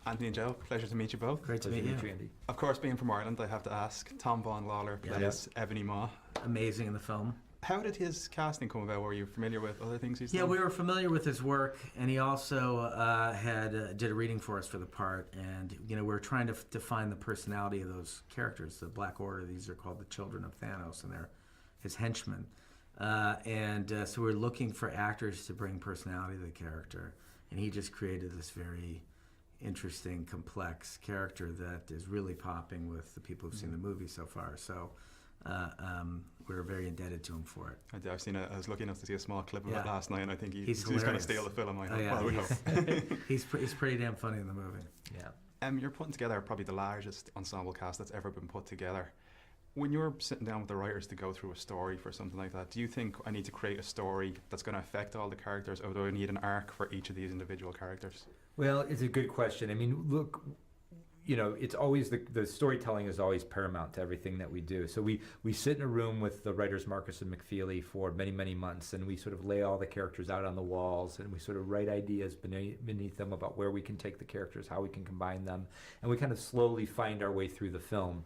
Anthony and Joe, pleasure to meet you both. Great to meet you, Andy. Of course, being from Ireland, I have to ask. Tom Vaughan Lawler plays Ebony Maw. Amazing in the film. How did his casting come about? Were you familiar with other things he's done? Yeah, we were familiar with his work, and he also did a reading for us for the part. And we were trying to define the personality of those characters. The Black Order; these are called the Children of Thanos, and they're his henchmen. So we were looking for actors to bring personality to the character, and he just created this very interesting, complex character that is really popping with the people who've seen the movie so far. So we're very indebted to him for it. I was lucky enough to see a small clip of it last night, and I think he's going to steal the film. I hope. He's pretty damn funny in the movie. Yeah. You're putting together probably the largest ensemble cast that's ever been put together. When you're sitting down with the writers to go through a story for something like that, do you think I need to create a story that's going to affect all the characters, or do I need an arc for each of these individual characters? Well, it's a good question. I mean, look, it's always the storytelling is always paramount to everything that we do. So we sit in a room with the writers Marcus and McFeely for many, many months, and we sort of lay all the characters out on the walls, and we sort of write ideas beneath them about where we can take the characters, how we can combine them, and we kind of slowly find our way through the film.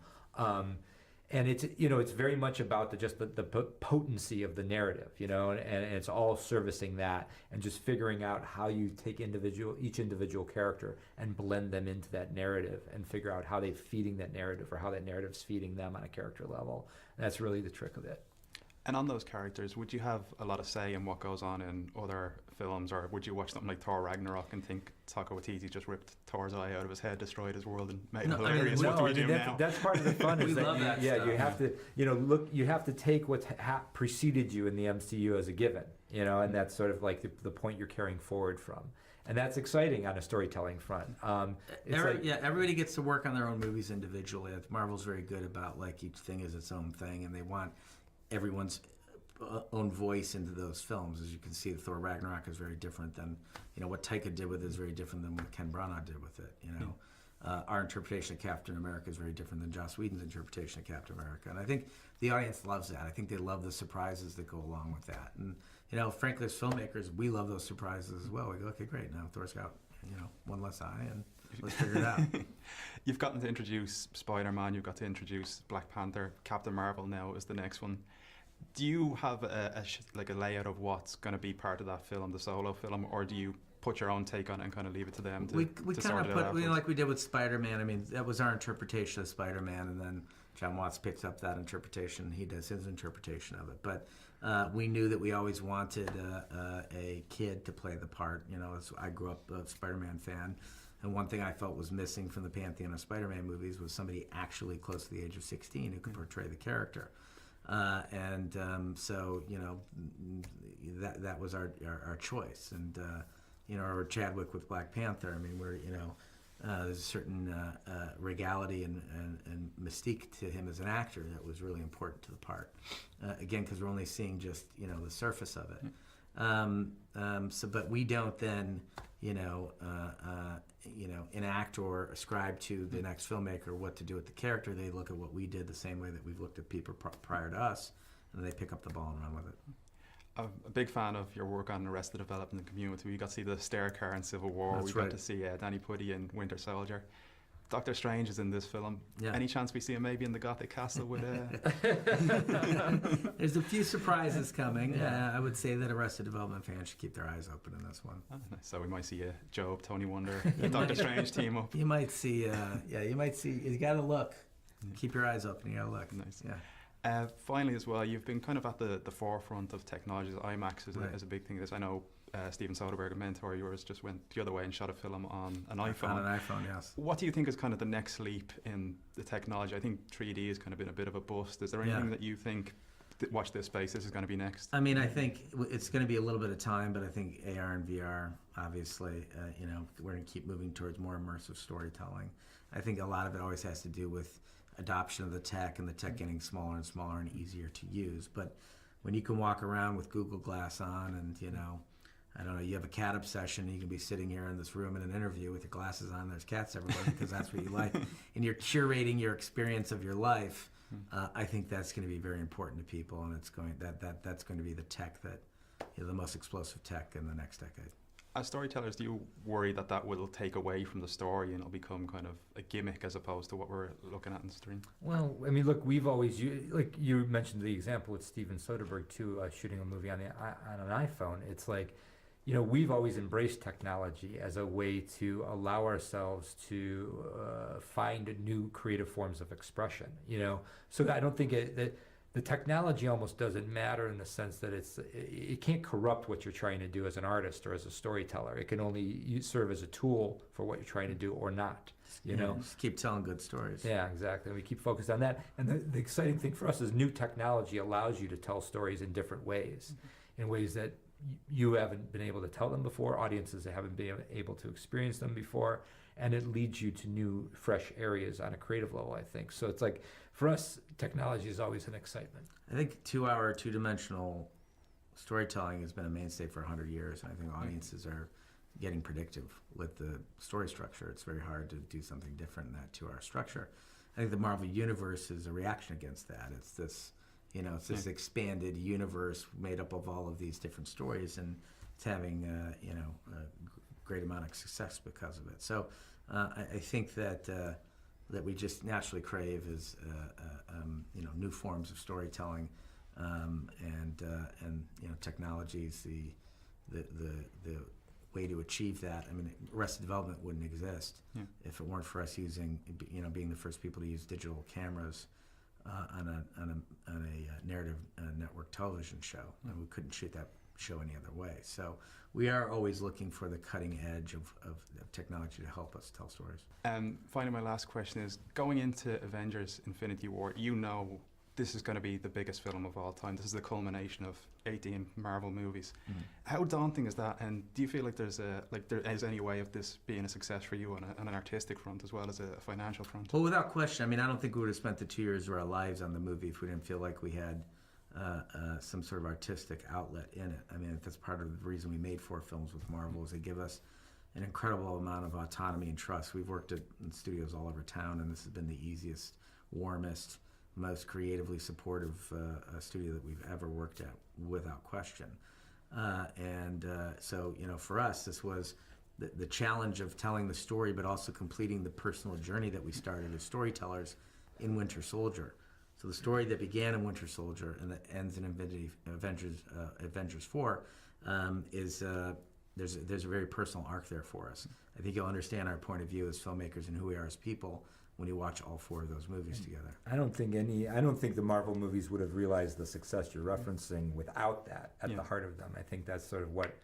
And it's very much about the potency of the narrative, and it's all servicing that, and just figuring out how you take each individual character and blend them into that narrative, and figure out how they're feeding that narrative, or how that narrative's feeding them on a character level. And that's really the trick of it. And on those characters, would you have a lot of say in what goes on in other films, or would you watch something like Thor Ragnarok and think Taika Waititi just ripped Thor's eye out of his head, destroyed his world, and made it hilarious? What do we do now? That's part of the fun. We love that stuff. You have to, you have to take what's preceded you in the MCU as a given, and that's sort of like the point you're carrying forward from, and that's exciting on a storytelling front. Everybody gets to work on their own movies individually. Marvel's very good about each thing is its own thing, and they want everyone's own voice into those films. As you can see, Thor Ragnarok is very different than what Taika did with it is very different than what Ken Branagh did with it. Our interpretation of Captain America is very different than Joss Whedon's interpretation of Captain America, and I think the audience loves that. I think they love the surprises that go along with that, and frankly, as filmmakers, we love those surprises as well. We go, okay, great, now Thor's got one less eye, and let's figure it out. You've gotten to introduce Spider-Man, you've got to introduce Black Panther, Captain Marvel now is the next one. Do you have a layout of what's going to be part of that film, the solo film, or do you put your own take on it and kind of leave it to them to we kind of put, like we did with Spider-Man. I mean, that was our interpretation of Spider-Man, and then John Watts picks up that interpretation. He does his interpretation of it. But we knew that we always wanted a kid to play the part. I grew up a Spider-Man fan, and one thing I felt was missing from the pantheon of Spider-Man movies was somebody actually close to the age of 16 who could portray the character. So that was our choice, and or Chadwick with Black Panther. I mean, there's a certain regality and mystique to him as an actor that was really important to the part. Again, because we're only seeing just the surface of it. But we don't then enact or ascribe to the next filmmaker what to do with the character. They look at what we did the same way that we've looked at people prior to us, and they pick up the ball and run with it. I'm a big fan of your work on Arrested Development and Community. We got to see the stair car in Civil War. That's we right. got to see Danny Pudi in Winter Soldier. Doctor Strange is in this film. Yeah. Any chance we see him maybe in the Gothic Castle with There's a few surprises coming. I would say that Arrested Development fans should keep their eyes open in this one. Oh, nice. So we might see Job, Tony Wonder, Doctor Strange team up. You might see, you got to look. Keep your eyes open, you got to look. Nice. Yeah. Finally as well, you've been kind of at the forefront of technology. IMAX is a big thing. I know Steven Soderbergh, a mentor of yours, just went the other way and shot a film on an iPhone. On an iPhone, yes. What do you think is kind of the next leap in the technology? I think 3D has kind of been a bit of a bust. Is there anything that you think, watch this space, this is going to be next? I mean, I think it's going to be a little bit of time, but I think AR and VR, obviously, we're going to keep moving towards more immersive storytelling. I think a lot of it always has to do with adoption of the tech, and the tech getting smaller and smaller and easier to use. But when you can walk around with Google Glass on and, I don't know, you have a cat obsession, you can be sitting here in this room in an interview with your glasses on, there's cats everywhere because that's what you like, and you're curating your experience of your life. I think that's going to be very important to people, and that's going to be the tech that, the most explosive tech in the next decade. as storytellers, do you worry that that will take away from the story and it'll become kind of a gimmick as opposed to what we're looking at on the screen? Well, I mean, look, we've always like you mentioned the example with Steven Soderbergh too, shooting a movie on an iPhone. It's like, you know, we've always embraced technology as a way to allow ourselves to find new creative forms of expression. You know, so I don't think that the technology almost doesn't matter in the sense that it can't corrupt what you're trying to do as an artist or as a storyteller. It can only serve as a tool for what you're trying to do or not. You know, just keep telling good stories. Yeah, exactly. We keep focused on that. And the exciting thing for us is new technology allows you to tell stories in different ways, in ways that you haven't been able to tell them before, audiences that haven't been able to experience them before, and it leads you to new, fresh areas on a creative level, I think. So it's like, for us, technology is always an excitement. I think 2-hour, two-dimensional storytelling has been a mainstay for 100 years, and I think audiences are getting predictive with the story structure. It's very hard to do something different in that 2-hour structure. I think the Marvel Universe is a reaction against that. It's this, you know, it's this expanded universe made up of all of these different stories, and it's having, you know, a great amount of success because of it. So I think that that we just naturally crave is, you know, new forms of storytelling, and you know, technology is the way to achieve that. I mean, Arrested Development wouldn't exist if it weren't for us using, you know, being the first people to use digital cameras on a narrative network television show, and we couldn't shoot that show any other way. So we are always looking for the cutting edge of technology to help us tell stories. Finally, my last question is, going into Avengers Infinity War, you know this is going to be the biggest film of all time. This is the culmination of 18 Marvel movies. How daunting is that? And do you feel like there is any way of this being a success for you on an artistic front as well as a financial front? Well, without question. I mean, I don't think we would have spent the 2 years of our lives on the movie if we didn't feel like we had some sort of artistic outlet in it. I mean, that's part of the reason we made 4 films with Marvel, is they give us an incredible amount of autonomy and trust. We've worked in studios all over town, and this has been the easiest, warmest, most creatively supportive studio that we've ever worked at, without question. So, you know, for us, this was the challenge of telling the story, but also completing the personal journey that we started as storytellers in Winter Soldier. So the story that began in Winter Soldier and that ends in Avengers 4 is there's a very personal arc there for us. I think you'll understand our point of view as filmmakers and who we are as people when you watch all 4 of those movies together. I don't think the Marvel movies would have realized the success you're referencing without that at the heart of them. I think that's sort of what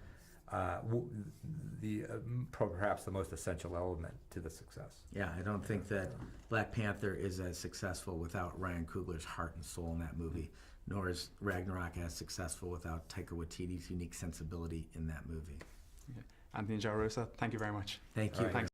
perhaps the most essential element to the success. Yeah, I don't think that Black Panther is as successful without Ryan Coogler's heart and soul in that movie, nor is Ragnarok as successful without Taika Waititi's unique sensibility in that movie. Anthony and Joe Russo, thank you very much. Thank you. All right.